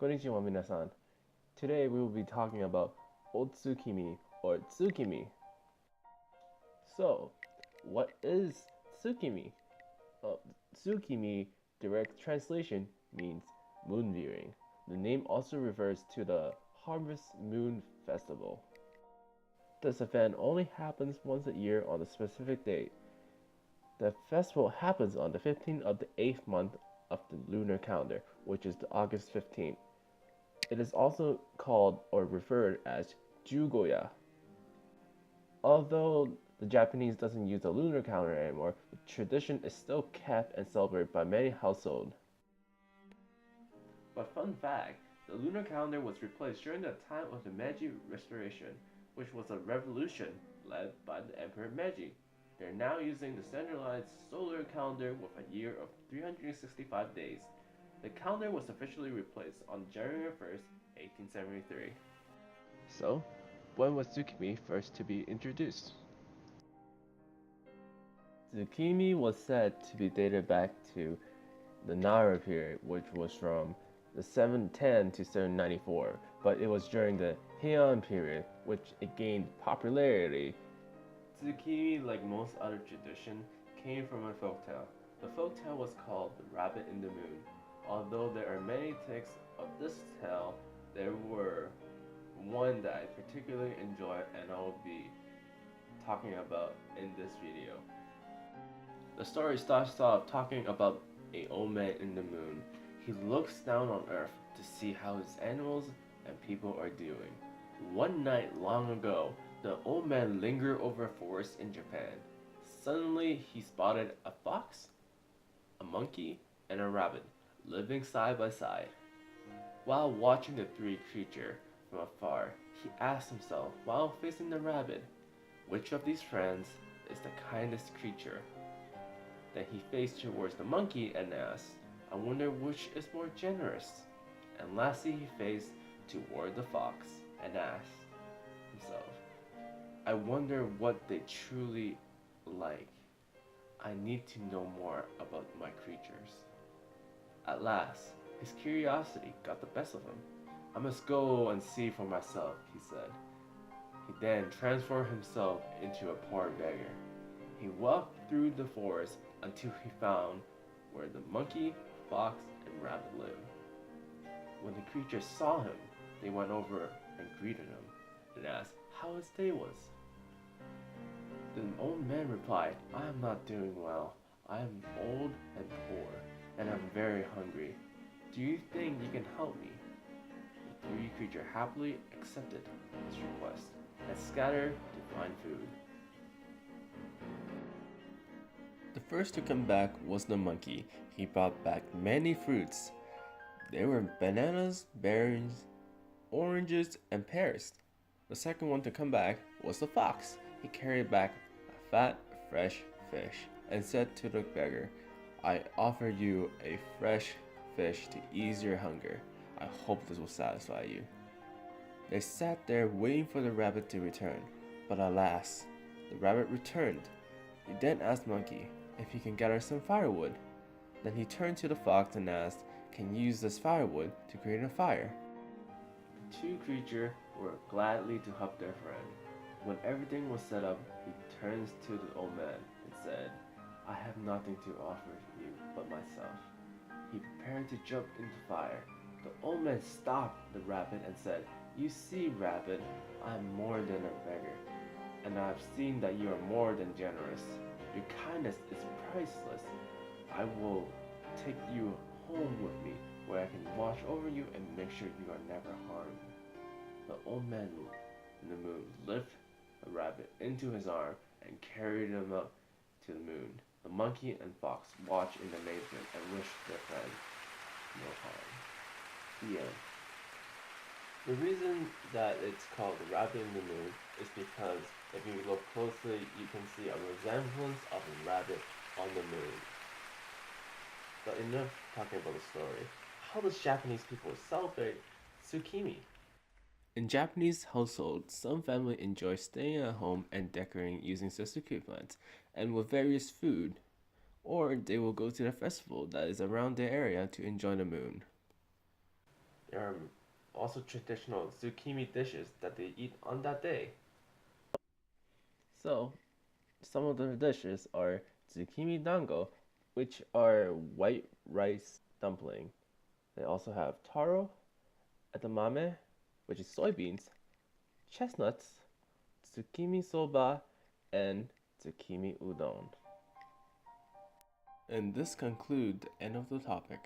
Konnichiwa minasan. Today we will be talking about Otsukimi or Tsukimi. So, what is Tsukimi? Uh, Tsukimi, direct translation, means moon viewing. The name also refers to the Harvest Moon Festival. This event only happens once a year on a specific date. The festival happens on the 15th of the 8th month of the lunar calendar, which is the August 15th. It is also called or referred as Jugoya. Although the Japanese doesn't use the lunar calendar anymore, the tradition is still kept and celebrated by many households. But fun fact, the lunar calendar was replaced during the time of the Meiji Restoration, which was a revolution led by the Emperor Meiji. They are now using the centralized solar calendar with a year of 365 days. The calendar was officially replaced on January 1st, 1873. So, when was Tsukimi first to be introduced? Tsukimi was said to be dated back to the Nara period, which was from the 710 to 794, but it was during the Heian period which it gained popularity. Tsukimi, like most other traditions, came from a folktale. The folktale was called The Rabbit in the Moon. Although there are many texts of this tale, there were one that I particularly enjoy and I will be talking about in this video. The story starts off talking about an old man in the moon. He looks down on Earth to see how his animals and people are doing. One night long ago, the old man lingered over a forest in Japan. Suddenly, he spotted a fox, a monkey, and a rabbit living side by side. While watching the three creatures from afar, he asked himself while facing the rabbit, which of these friends is the kindest creature? Then he faced towards the monkey and asked, I wonder which is more generous. And lastly he faced toward the fox and asked himself, I wonder what they truly like. I need to know more about my creatures. At last, his curiosity got the best of him. I must go and see for myself, he said. He then transformed himself into a poor beggar. He walked through the forest until he found where the monkey, fox, and rabbit lived. When the creatures saw him, they went over and greeted him and asked how his day was. The old man replied, I am not doing well. I am old and poor, and I'm very hungry. Do you think you can help me? The three creatures happily accepted his request and scattered to find food. The first to come back was the monkey. He brought back many fruits. There were bananas, berries, oranges, and pears. The second one to come back was the fox. He carried back a fat, fresh fish and said to the beggar, I offer you a fresh fish to ease your hunger. I hope this will satisfy you. They sat there waiting for the rabbit to return, but alas, the rabbit returned. He then asked Monkey if he can gather some firewood. Then he turned to the fox and asked, can you use this firewood to create a fire? The two creatures were gladly to help their friend. When everything was set up, he turns to the old man and said, I have nothing to offer you but myself. He prepared to jump into fire. The old man stopped the rabbit and said, you see, rabbit, I am more than a beggar, and I have seen that you are more than generous. Your kindness is priceless. I will take you home with me, where I can watch over you and make sure you are never harmed. The old man in the moon lifted the rabbit into his arm and carried him up to the moon. The monkey and fox watched in amazement and wished their friend no harm. The end. The reason that it's called the rabbit in the moon is because if you look closely, you can see a resemblance of a rabbit on the moon. But enough talking about the story. How does Japanese people celebrate Tsukimi? In Japanese households, some families enjoy staying at home and decorating using Tsukimi plants and with various food, or they will go to the festival that is around their area to enjoy the moon. There are also traditional Tsukimi dishes that they eat on that day. So, some of the dishes are Tsukimi dango, which are white rice dumpling. They also have taro, edamame, which is soybeans, chestnuts, Tsukimi soba, and Tsukimi udon. And this concludes the end of the topic.